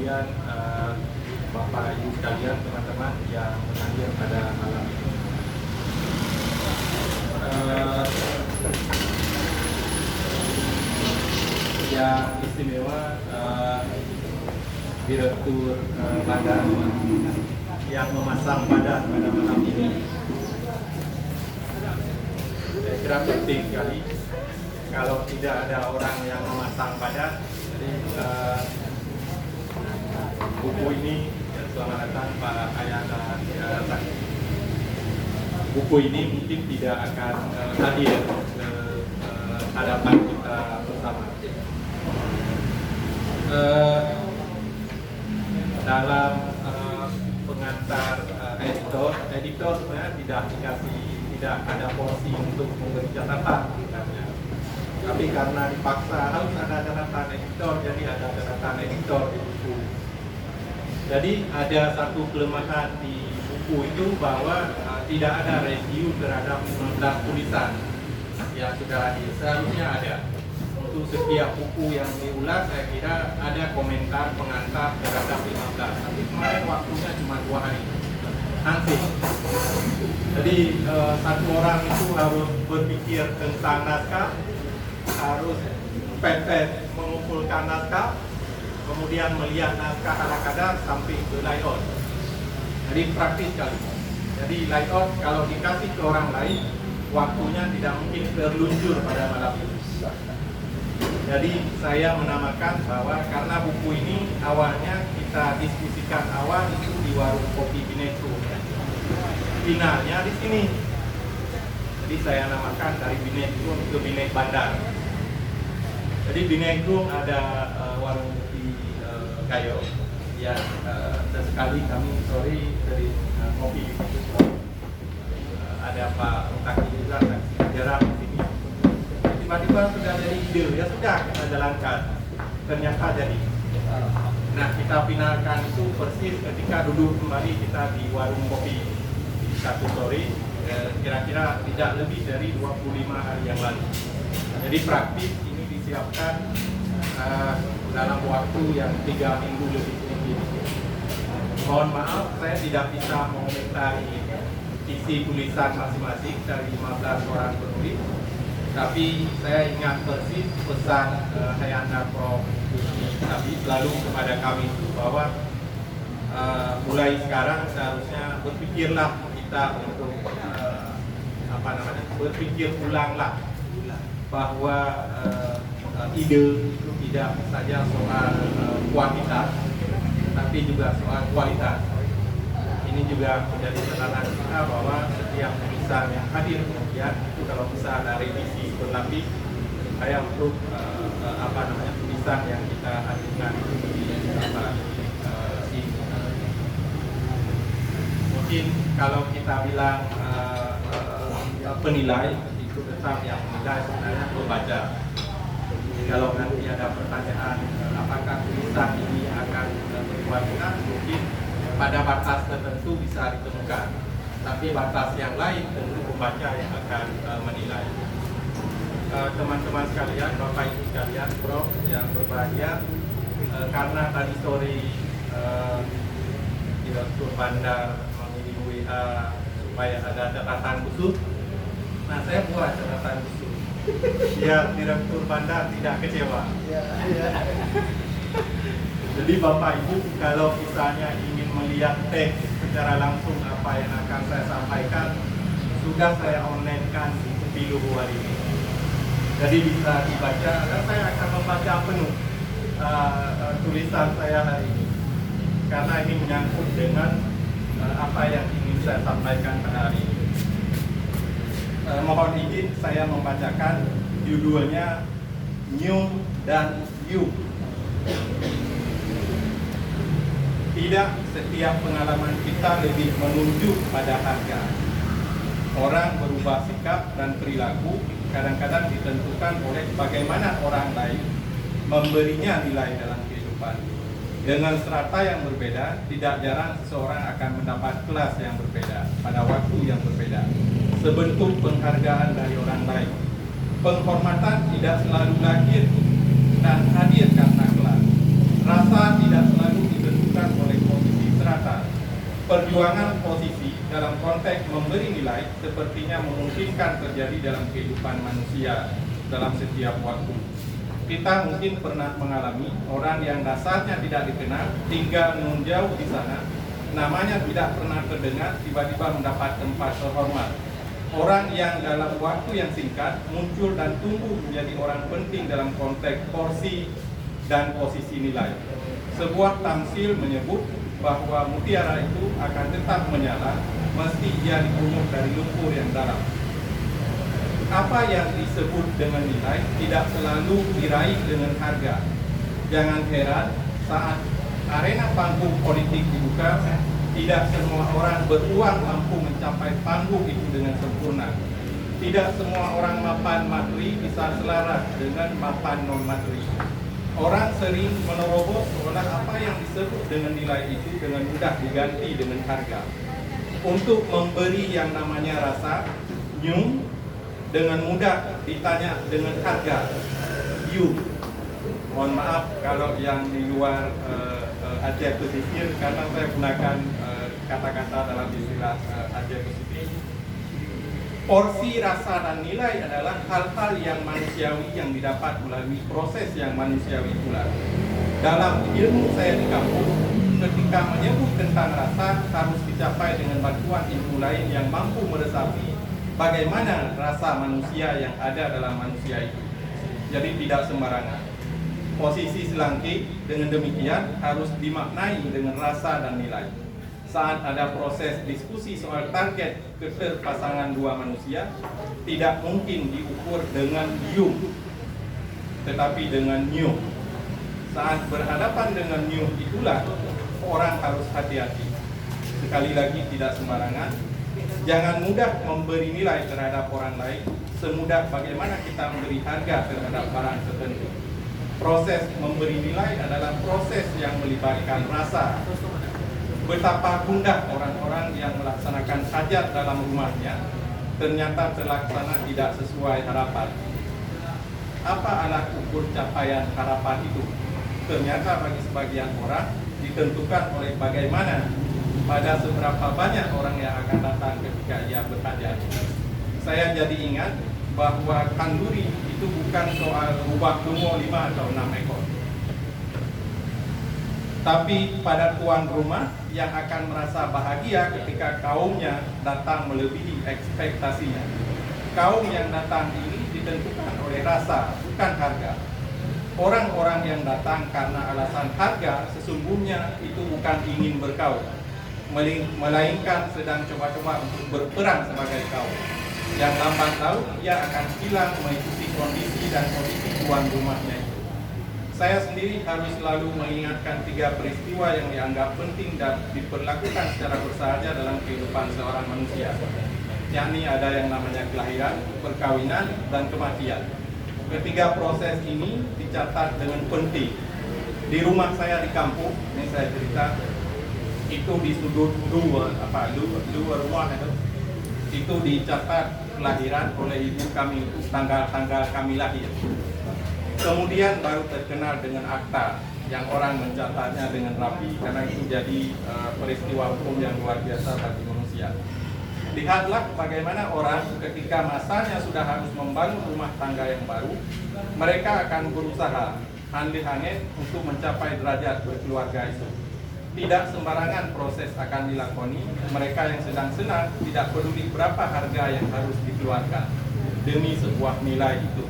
kemudian Bapak Ibu sekalian, teman-teman yang hadir pada malam ini. Yang istimewa Direktur Bandar yang memasang badan pada malam ini. Saya kira penting sekali. Kalau tidak ada orang yang memasang badan, jadi buku ini, selamat datang Pak Ayana. Buku ini mungkin tidak akan hadir ke hadapan kita bersama. Dalam pengantar editor sebenarnya tidak ada porsi untuk memberi catatan sebenarnya. Tapi karena dipaksa harus ada catatan editor, jadi ada catatan editor di buku. Jadi ada satu kelemahan di buku itu bahwa tidak ada review terhadap 15 tulisan yang sudah hadir. Seharusnya ada. Untuk setiap buku yang diulas, saya kira ada komentar pengantar terhadap 15. Tapi kemarin waktunya cuma 2 hari. Hansip. Jadi satu orang itu harus berpikir tentang naskah, harus pepet mengumpulkan naskah, kemudian melihat naskah ala kadar sampai ke layout. Jadi praktis sekali. Jadi layout kalau dikasih ke orang lain, waktunya tidak mungkin terluncur pada malam itu. Jadi saya menamakan bahwa karena buku ini awalnya kita diskusikan awal itu di warung kopi Binekrum. Finalnya di sini. Jadi saya namakan dari Binekrum ke Binek Bandar. Jadi Binekrum ada warung kopi Gayo. Ya, sesekali kami sore dari kopi di situ. Ada Pak Rukaki juga, jarang di sini. Tiba-tiba sudah jadi ide, ya sudah kita jalankan. Ternyata jadi. Nah, kita finalkan itu persis ketika duduk kembali kita di warung kopi di satu sore, kira-kira tidak lebih dari 25 hari yang lalu. Jadi praktis ini disiapkan dalam waktu yang 3 minggu lebih sedikit. Mohon maaf, saya tidak bisa mengomentari isi tulisan masing-masing dari 15 orang penulis. Tapi saya ingat persis pesan Hayana Prof. Tapi selalu kepada kami itu bahwa mulai sekarang seharusnya berpikirlah kita untuk berpikir ulanglah bahwa ide itu tidak saja soal kuantitas, tapi juga soal kualitas. Ini juga menjadi catatan kita bahwa setiap tulisan yang hadir kemudian itu kalau bisa ada revisi berlapis, saya untuk tulisan yang kita hadirkan itu mungkin kalau kita bilang penilai itu tetap yang menilai sebenarnya pembaca. Kalau nanti ada pertanyaan apakah tulisan ini akan berkualitas, mungkin pada batas tertentu bisa ditemukan, tapi batas yang lain tentu pembaca yang akan menilai. Teman-teman sekalian, Bapak Ibu sekalian, Prof yang berbahagia, karena tadi sore Direktur Bandar mengirim WA supaya ada catatan khusus. Nah, saya buat catatan khusus. Ya, Direktur Bandar tidak kecewa. Jadi Bapak Ibu kalau misalnya ingin melihat teks secara langsung apa yang akan saya sampaikan, sudah saya online-kan di Sepilu hari ini. Jadi bisa dibaca dan saya akan membaca penuh tulisan saya hari ini. Karena ini menyangkut dengan apa yang ingin saya sampaikan pada hari ini. Mohon izin saya membacakan judulnya New dan You. Tidak setiap pengalaman kita lebih menunjuk pada harga. Orang berubah sikap dan perilaku kadang-kadang ditentukan oleh bagaimana orang lain memberinya nilai dalam kehidupan. Dengan strata yang berbeda, tidak jarang seseorang akan mendapat kelas yang berbeda pada waktu yang berbeda, sebentuk penghargaan dari orang lain. Penghormatan tidak selalu lahir dan hadir karena kelas. Rasa tidak selalu Perjuangan posisi dalam konteks memberi nilai sepertinya memungkinkan terjadi dalam kehidupan manusia dalam setiap waktu. Kita mungkin pernah mengalami orang yang dasarnya tidak dikenal, tinggal nun jauh di sana, namanya tidak pernah terdengar, tiba-tiba mendapat tempat terhormat. Orang yang dalam waktu yang singkat muncul dan tumbuh menjadi orang penting dalam konteks porsi dan posisi nilai. Sebuah tamsil menyebut bahwa mutiara itu akan tetap menyala meski ia dipungut dari lumpur yang dalam. Apa yang disebut dengan nilai tidak selalu diraih dengan harga. Jangan heran saat arena panggung politik dibuka, tidak semua orang beruang mampu mencapai panggung itu dengan sempurna. Tidak semua orang mapan materi bisa selaras dengan mapan non materi. Orang sering menerobos seolah apa yang disebut dengan nilai itu dengan mudah diganti dengan harga. Untuk memberi yang namanya rasa, new, dengan mudah ditanya dengan harga, you. Mohon maaf kalau yang di luar Aceh pesisir, karena saya gunakan kata-kata dalam istilah Aceh pesisir. Porsi, rasa, dan nilai adalah hal-hal yang manusiawi yang didapat melalui proses yang manusiawi pula. Dalam ilmu saya di kampus, ketika menyebut tentang rasa harus dicapai dengan bantuan ilmu lain yang mampu meresapi bagaimana rasa manusia yang ada dalam manusia itu. Jadi tidak sembarangan. Posisi selangkih dengan demikian harus dimaknai dengan rasa dan nilai. Saat ada proses diskusi soal target keterpasangan dua manusia, tidak mungkin diukur dengan you, tetapi dengan new. Saat berhadapan dengan new itulah orang harus hati-hati. Sekali lagi tidak sembarangan. Jangan mudah memberi nilai terhadap orang lain, semudah bagaimana kita memberi harga terhadap barang tertentu. Proses memberi nilai adalah proses yang melibatkan rasa. Betapa gundah orang-orang yang melaksanakan hajat dalam rumahnya ternyata terlaksana tidak sesuai harapan. Apa alat ukur capaian harapan itu? Ternyata bagi sebagian orang ditentukan oleh bagaimana pada seberapa banyak orang yang akan datang ketika ia berhajat. Saya jadi ingat bahwa kanduri itu bukan soal rubah dungo 5 atau 6 ekor. Tapi pada tuan rumah yang akan merasa bahagia ketika kaumnya datang melebihi ekspektasinya. Kaum yang datang ini ditentukan oleh rasa, bukan harga. Orang-orang yang datang karena alasan harga sesungguhnya itu bukan ingin berkaum, melainkan sedang coba-coba untuk berperang sebagai kaum. Yang lambat laun ia akan hilang mengikuti kondisi dan posisi tuan rumahnya itu. Saya sendiri harus selalu mengingatkan 3 peristiwa yang dianggap penting dan diperlakukan secara bersahaja dalam kehidupan seorang manusia. Yakni ada yang namanya kelahiran, perkawinan, dan kematian. Ketiga proses ini dicatat dengan penting. Di rumah saya di kampung, ini saya cerita, itu di sudut luar rumah itu dicatat kelahiran oleh ibu kami, itu tanggal-tanggal kami lahir. Kemudian baru terkenal dengan akta yang orang mencatatnya dengan rapi karena itu jadi peristiwa hukum yang luar biasa bagi manusia. Lihatlah bagaimana orang ketika masanya sudah harus membangun rumah tangga yang baru, mereka akan berusaha handil-hangit untuk mencapai derajat berkeluarga itu. Tidak sembarangan proses akan dilakoni. Mereka yang sedang senang tidak peduli berapa harga yang harus dikeluarkan demi sebuah nilai itu.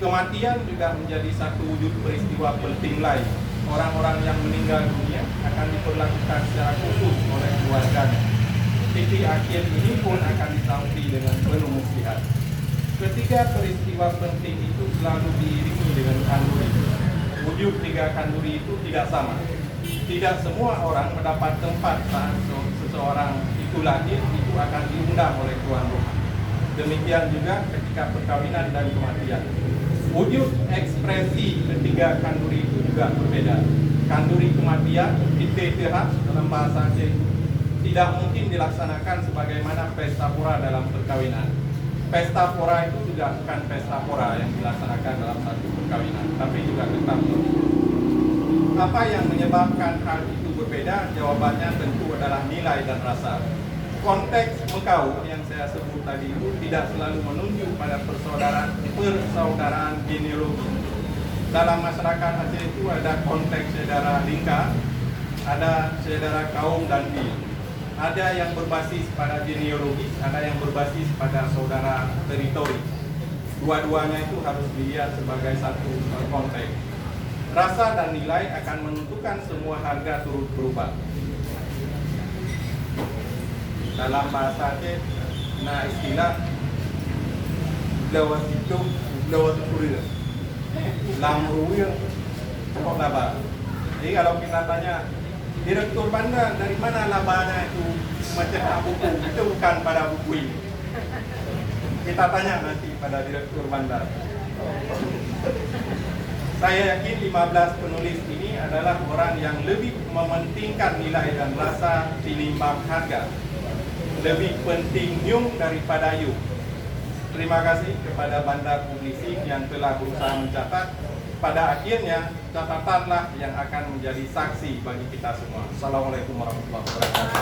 Kematian juga menjadi satu wujud peristiwa penting lain. Orang-orang yang meninggal dunia akan diperlakukan secara khusus oleh keluarganya. Titik akhir ini pun akan disambut dengan penuh muslihat. Ketiga peristiwa penting itu selalu diiringi dengan kanduri. Wujud 3 kanduri itu tidak sama. Tidak semua orang mendapat tempat saat seseorang itu lahir, itu akan diundang oleh tuan rumah. Demikian juga ketika perkawinan dan kematian. Wujud ekspresi ketiga kanduri itu juga berbeda. Kanduri kematian, ittihat dalam bahasa Aceh, tidak mungkin dilaksanakan sebagaimana pesta pora dalam perkawinan. Pesta pora itu juga bukan pesta pora yang dilaksanakan dalam satu perkawinan, tapi juga tetap. Apa yang menyebabkan hal itu berbeda? berbeda, jawabannya tentu adalah nilai dan rasa. Konteks Mekau yang saya sebut tadi itu tidak selalu menunjuk pada persaudaraan genealogi. Dalam masyarakat Aceh itu ada konteks saudara lingkar, ada saudara kaum dan bil. Ada yang berbasis pada genealogi, ada yang berbasis pada saudara teritori. Dua-duanya itu harus dilihat sebagai satu konteks. Rasa dan nilai akan menentukan semua harga turut berubah. Dalam bahasa Aceh, nah istilah lewat itu, lewat kurir, lamruir, kok laba. Jadi kalau kita tanya direktur bandar dari mana labanya itu mencetak buku, itu bukan pada buku ini. Kita tanya nanti pada direktur bandar. Saya yakin 15 penulis ini adalah orang yang lebih mementingkan nilai dan rasa tinimbang harga. Lebih penting yung daripada you. Terima kasih kepada Bandar Publisik yang telah berusaha mencatat. Pada akhirnya, catatanlah yang akan menjadi saksi bagi kita semua. Assalamualaikum warahmatullahi wabarakatuh.